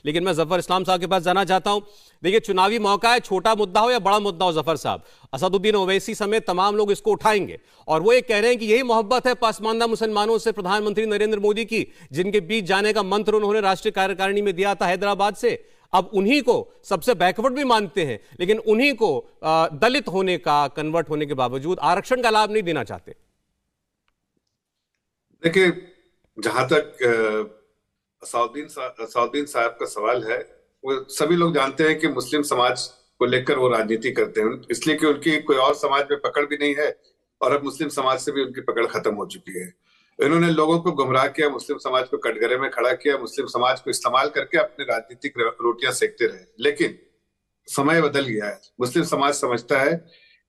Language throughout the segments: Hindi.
लेकिन मैं जफर इस्लाम साहब के पास जाना चाहता हूं। देखिए, चुनावी मौका है, छोटा मुद्दा हो या बड़ा मुद्दा हो जफर साहब, असदुद्दीन ओवैसी समेत तमाम लोग इसको उठाएंगे और वो ये कह रहे हैं कि यही मोहब्बत है पसमानदा मुसलमानों से प्रधानमंत्री नरेंद्र मोदी की, जिनके बीच जाने का मंत्र उन्होंने राष्ट्रीय कार्यकारिणी में दिया था हैदराबाद से। अब उन्हीं को सबसे बैकवर्ड भी मानते हैं, लेकिन उन्हीं को दलित होने का, कन्वर्ट होने के बावजूद आरक्षण का लाभ नहीं देना चाहते। देखिए, जहां तक असाउद्दीन साहब का सवाल है, वो सभी लोग जानते हैं कि मुस्लिम समाज को लेकर वो राजनीति करते हैं, इसलिए कि उनकी कोई और समाज में पकड़ भी नहीं है और अब मुस्लिम समाज से भी उनकी पकड़ खत्म हो चुकी है। इन्होंने लोगों को गुमराह किया, मुस्लिम समाज को कटघरे में खड़ा किया, मुस्लिम समाज को इस्तेमाल करके अपने राजनीतिक रोटियां सेकते रहे। लेकिन समय बदल गया है। मुस्लिम समाज समझता है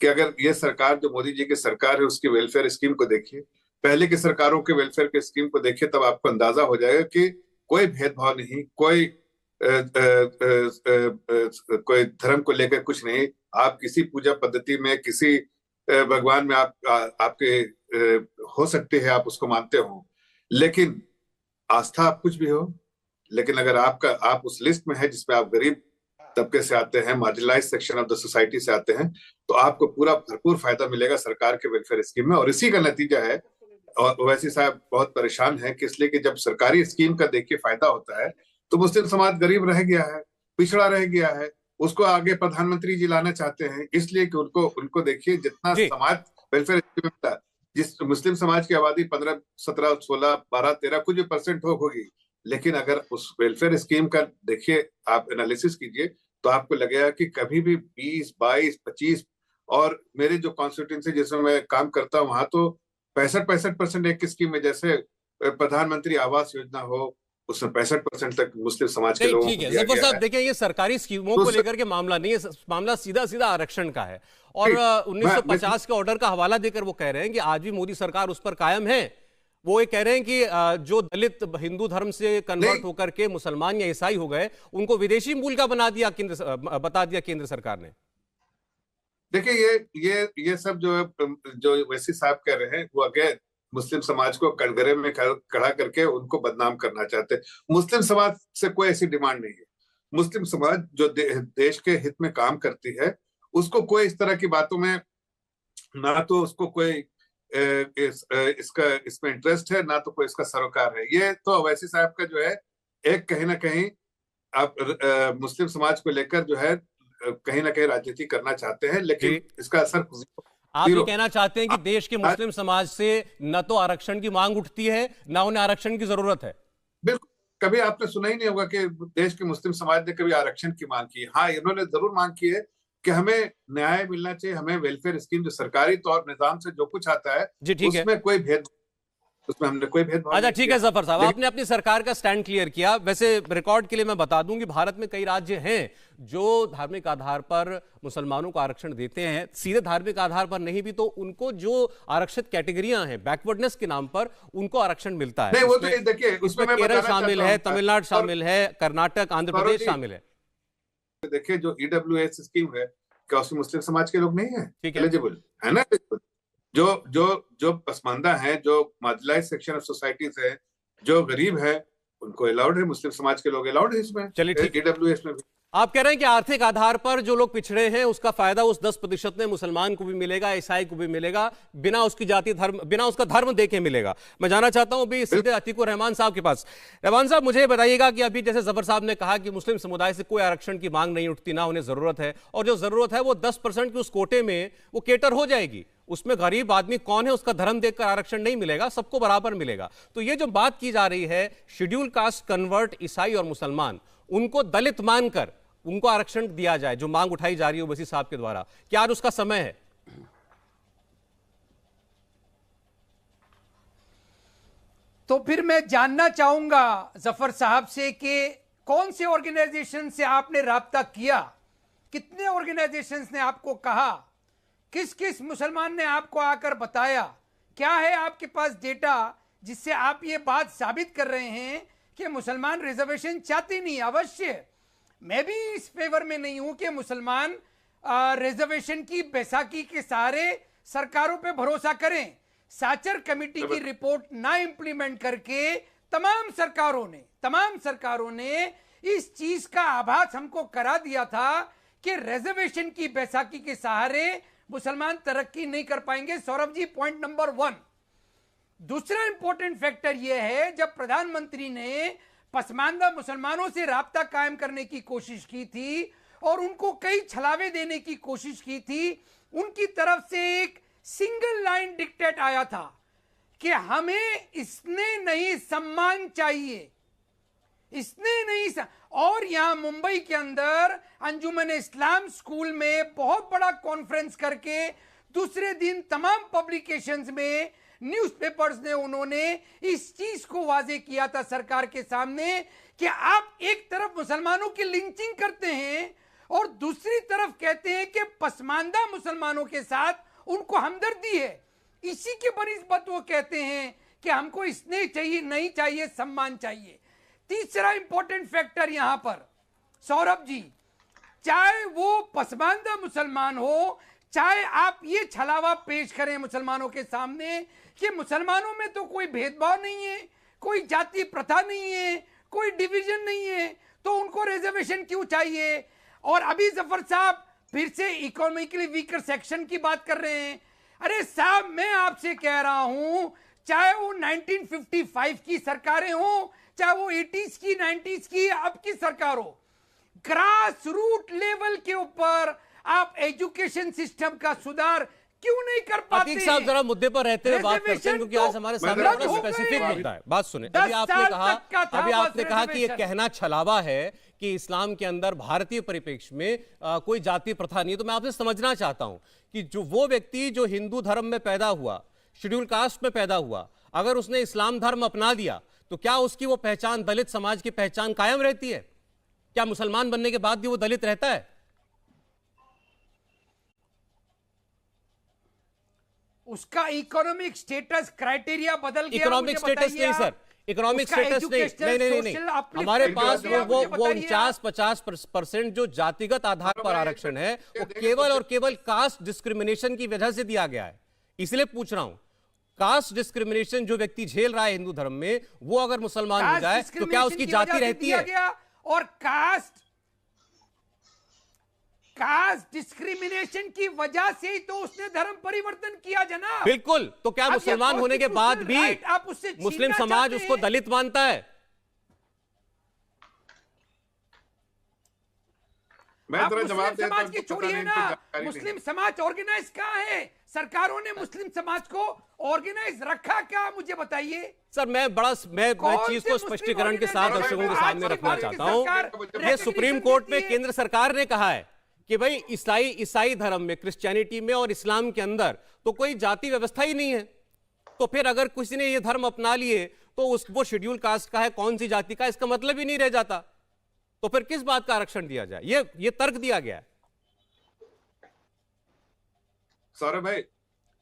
कि अगर ये सरकार जो मोदी जी की सरकार है, उसकी वेलफेयर स्कीम को देखिए, पहले की सरकारों के वेलफेयर के स्कीम को देखिए, तब आपको अंदाजा हो जाएगा कि कोई भेदभाव नहीं, कोई धर्म को लेकर कुछ नहीं। आप किसी पूजा पद्धति में, किसी भगवान में आपके हो सकते हैं, आप उसको मानते हो, लेकिन आस्था आप कुछ भी हो, लेकिन अगर आप उस लिस्ट में है जिसमें आप गरीब तबके से आते हैं, marginalise section of the society से आते हैं, तो आपको पूरा भरपूर फायदा मिलेगा सरकार के वेलफेयर स्कीम में। और इसी का नतीजा है, और ओवैसी साहब बहुत परेशान है कि इसलिए कि जब सरकारी स्कीम का देखिए फायदा होता है तो मुस्लिम समाज गरीब रह गया है, पिछड़ा रह गया है, उसको आगे प्रधानमंत्री जी लाना चाहते हैं, इसलिए कि उनको देखिए जितना समाज वेलफेयर स्कीम मिलता है, जिस मुस्लिम समाज की आबादी 15, 17, 16, 12, 13 कुछ भी परसेंट होगी, लेकिन अगर उस वेलफेयर स्कीम का देखिए, आप एनालिसिस कीजिए, तो आपको लगेगा कि कभी भी 20, 22, 25, और मेरे जो कॉन्स्टिट्यूंसी जिसमें मैं काम करता हूं, वहां तो 65% एक स्कीम में, जैसे प्रधानमंत्री आवास योजना हो, उसमें 65% तक मुस्लिम समाज के लोगों ठीक है जफर साहब, देखिए ये सरकारी स्कीमों को लेकर के मामला नहीं है, मामला सीधा सीधा आरक्षण का है। और 1950 के ऑर्डर का हवाला देकर वो कह रहे हैं कि आज भी मोदी सरकार उस पर कायम है। वो ये कह रहे हैं कि जो दलित हिंदू धर्म से कन्वर्ट होकर के मुसलमान या ईसाई हो गए, उनको विदेशी मूल का बता दिया केंद्र सरकार ने। देखिए, ये सब जो वैसी साहब कह रहे हैं, वो अगेन मुस्लिम समाज को कटघरे में खड़ा करके उनको बदनाम करना चाहते हैं। मुस्लिम समाज से कोई ऐसी डिमांड नहीं है। मुस्लिम समाज जो देश के हित में काम करती है, उसको कोई इस तरह की बातों में, ना तो उसको कोई इसमें इंटरेस्ट है, ना तो कोई इसका सरोकार है। ये तो ओवैसी साहब का जो है, एक कहीं ना कहीं आप मुस्लिम समाज को लेकर जो है कहीं ना कहीं राजनीति करना चाहते हैं, लेकिन इसका असर आप ये कहना चाहते हैं कि देश के मुस्लिम समाज से न तो आरक्षण की मांग उठती है, ना उन्हें आरक्षण की जरूरत है। बिल्कुल, कभी आपने सुना ही नहीं होगा कि देश के मुस्लिम समाज ने कभी आरक्षण की मांग की है। हाँ, इन्होंने जरूर मांग की है कि हमें न्याय मिलना चाहिए, हमें वेलफेयर स्कीम जो सरकारी तौर निजाम से जो कुछ आता है, उसमें कोई भेद, उसमें हमने कोई भेदभाव। अच्छा, ठीक है जफर साहब, आपने अपनी सरकार का स्टैंड क्लियर किया। वैसे रिकॉर्ड के लिए मैं बता दूं कि भारत में कई राज्य हैं जो धार्मिक आधार पर मुसलमानों को आरक्षण देते हैं, सीधे धार्मिक आधार पर नहीं भी तो उनको जो आरक्षित कैटेगरियां हैं बैकवर्डनेस के नाम पर, उनको आरक्षण मिलता है। वो तो देखिए, उसमें केरल शामिल है, तमिलनाडु शामिल है, कर्नाटक, आंध्र प्रदेश शामिल है। देखिए, जो EWS स्कीम है, क्या उसमें मुस्लिम समाज के लोग नहीं है एलिजिबल, है ना? जो पसमानदा है, जो मार्जिनलाइज सेक्शन ऑफ सोसाइटी है, जो गरीब है, उनको अलाउड है, मुस्लिम समाज के लोग अलाउड है इसमें। चलिए, ठीक है, EWS में भी आप कह रहे हैं कि आर्थिक आधार पर जो लोग पिछड़े हैं उसका फायदा उस 10% में मुसलमान को भी मिलेगा, ईसाई को भी मिलेगा, बिना उसकी जाति धर्म, बिना उसका धर्म देखे मिलेगा। मैं जानना चाहता हूं अभी सीधे अतीकुर रहमान साहब के पास। रहमान साहब, मुझे बताइएगा कि अभी जैसे जफर साहब ने कहा कि मुस्लिम समुदाय से कोई आरक्षण की मांग नहीं उठती, ना उन्हें जरूरत है, और जो जरूरत है वो 10% की उस कोटे में वो केटर हो जाएगी। उसमें गरीब आदमी कौन है उसका धर्म देखकर आरक्षण नहीं मिलेगा, सबको बराबर मिलेगा। तो ये जो बात की जा रही है, शेड्यूल कास्ट, कन्वर्ट, ईसाई और मुसलमान, उनको दलित मानकर उनको आरक्षण दिया जाए, जो मांग उठाई जा रही है ओवैसी साहब के द्वारा, क्या आज उसका समय है? तो फिर मैं जानना चाहूंगा जफर साहब से कि कौन से ऑर्गेनाइजेशन से आपने राब्ता किया, कितने ऑर्गेनाइजेशंस ने आपको कहा, किस किस मुसलमान ने आपको आकर बताया, क्या है आपके पास डेटा जिससे आप ये बात साबित कर रहे हैं कि मुसलमान रिजर्वेशन चाहते नहीं? अवश्य मैं भी इस फेवर में नहीं हूं कि मुसलमान रिजर्वेशन की बैसाखी के सहारे सरकारों पे भरोसा करें। साचर कमेटी की रिपोर्ट ना इंप्लीमेंट करके तमाम सरकारों ने इस चीज का आभास हमको करा दिया था कि रिजर्वेशन की बैसाखी के सहारे मुसलमान तरक्की नहीं कर पाएंगे। Saurabh ji, point number 1। दूसरा इंपॉर्टेंट फैक्टर यह है, जब प्रधानमंत्री ने पसमानदा मुसलमानों से राब्ता कायम करने की कोशिश की थी और उनको कई छलावे देने की कोशिश की थी, उनकी तरफ से एक सिंगल लाइन डिक्टेट आया था कि हमें इसने नहीं सम्मान चाहिए, इसने नहीं और यहां मुंबई के अंदर अंजुमन इस्लाम स्कूल में बहुत बड़ा कॉन्फ्रेंस करके दूसरे दिन तमाम पब्लिकेशंस में, न्यूज़पेपर्स ने उन्होंने इस चीज को वाजे किया था सरकार के सामने कि आप एक तरफ मुसलमानों की लिंचिंग करते हैं और दूसरी तरफ कहते हैं कि पसमानदा मुसलमानों के साथ उनको हमदर्दी है। इसी के बनिस्बत वो कहते हैं कि हमको इसने चाहिए नहीं चाहिए, सम्मान चाहिए। तीसरा इंपॉर्टेंट फैक्टर यहां पर सौरभ जी, चाहे वो पसमानदा मुसलमान हो, चाहे आप ये छलावा पेश करें मुसलमानों के सामने कि मुसलमानों में तो कोई भेदभाव नहीं है, कोई जाति प्रथा नहीं है, कोई डिवीजन नहीं है, तो उनको रिजर्वेशन क्यों चाहिए? और अभी जफर साहब फिर से इकोनॉमिकली वीकर सेक्शन की बात कर रहे हैं। अरे साहब, मैं आपसे कह रहा हूं, चाहे वो 1955 की सरकारें हो, चाहे वो 80s की, 90s की, अब की सरकार हो, ग्रास रूट लेवल के ऊपर आप एजुकेशन सिस्टम का सुधार क्यों नहीं कर पाते? अतीक साहब, जरा मुद्दे पर रहते हुए बात करते हैं, क्योंकि आज हमारे सामने बड़ा स्पेसिफिक मुद्दा है। बात सुने, अभी आपने कहा कि ये कहना छलावा है कि इस्लाम के अंदर भारतीय परिप्रेक्ष्य में कोई जाति प्रथा नहीं है। तो मैं आपसे समझना चाहता हूं कि जो वो व्यक्ति जो हिंदू धर्म में पैदा हुआ, शेड्यूल कास्ट में पैदा हुआ, अगर उसने इस्लाम धर्म अपना दिया तो क्या उसकी वो पहचान, दलित समाज की पहचान कायम रहती है? क्या मुसलमान बनने के बाद भी वो दलित रहता है? उसका इकोनॉमिक स्टेटस क्राइटेरिया बदल गया। इकोनॉमिक स्टेटस नहीं सर, इकोनॉमिक स्टेटस नहीं। हमारे पास वो 49-50% जो जातिगत आधार पर आरक्षण है वो केवल और केवल कास्ट डिस्क्रिमिनेशन की वजह से दिया गया है। इसलिए पूछ रहा हूं, कास्ट डिस्क्रिमिनेशन जो व्यक्ति झेल रहा है हिंदू धर्म में, वो अगर मुसलमान हो जाए तो क्या उसकी जाति रहती है? और कास्ट डिस्क्रिमिनेशन की वजह से ही तो उसने धर्म परिवर्तन किया जनाब। बिल्कुल, तो क्या मुसलमान होने के बाद भी आप उससे मुस्लिम समाज उसको दलित मानता है? मैं जरा जवाब देता हूं, समाज की छोड़िए ना, मुस्लिम समाज ऑर्गेनाइज कहां है? सरकारों ने मुस्लिम समाज को ऑर्गेनाइज रखा क्या, मुझे बताइए सर। मैं चीज को स्पष्टीकरण के साथ दर्शकों के सामने रखना चाहता हूं। ये सुप्रीम कोर्ट में केंद्र सरकार ने कहा है कि भाई ईसाई धर्म में, क्रिश्चियनिटी में और इस्लाम के अंदर तो कोई जाति व्यवस्था ही नहीं है। तो फिर अगर किसी ने ये धर्म अपना लिए तो वो शेड्यूल कास्ट का है, कौन सी जाति का, इसका मतलब ही नहीं रह जाता। तो फिर किस बात का आरक्षण दिया जाए? ये तर्क दिया गया है। सौरभ भाई,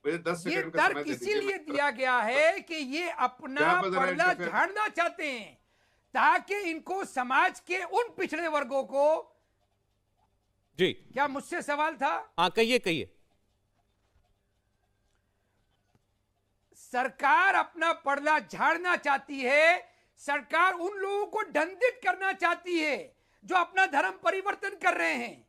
मुझे 10 सेकंड का समय दे दीजिए। इसीलिए दिया गया है कि ये अपना पर्दा झाड़ना चाहते हैं ताकि इनको समाज के उन पिछड़े वर्गों को। जी, क्या मुझसे सवाल था? हाँ, कहिए। सरकार अपना पर्दा झाड़ना चाहती है, सरकार उन लोगों को दंडित करना चाहती है जो अपना धर्म परिवर्तन कर रहे हैं।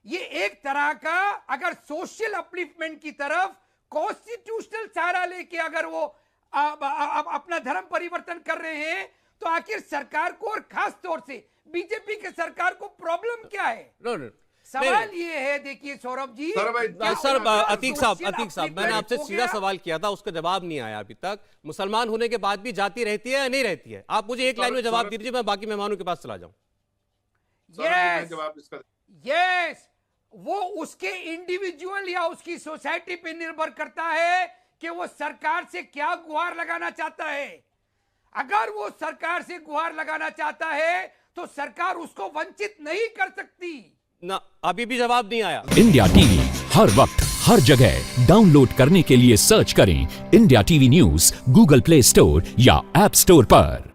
ये एक तरह का, अगर सोशल अपलिफ्टमेंट की तरफ कॉन्स्टिट्यूशनल सहारा लेके अगर वो अपना धर्म परिवर्तन कर रहे हैं, तो आखिर सरकार को और खास तौर से बीजेपी के सरकार को प्रॉब्लम क्या है? सवाल ये है, देखिए सौरभ जी, सर अतीक साहब, मैंने आपसे सीधा सवाल किया था, उसका जवाब नहीं आया अभी तक। मुसलमान होने के बाद भी जाति रहती है या नहीं रहती है? आप मुझे एक लाइन में जवाब दीजिए, मैं बाकी मेहमानों के पास चला जाऊं। यस, वो उसके इंडिविजुअल या उसकी सोसाइटी पे निर्भर करता है कि वो सरकार से क्या गुहार लगाना चाहता है। अगर वो सरकार से गुहार लगाना चाहता है तो सरकार उसको वंचित नहीं कर सकती ना। अभी भी जवाब नहीं आया। इंडिया टीवी हर वक्त हर जगह डाउनलोड करने के लिए सर्च करें India TV news Google play store या ऐप स्टोर पर।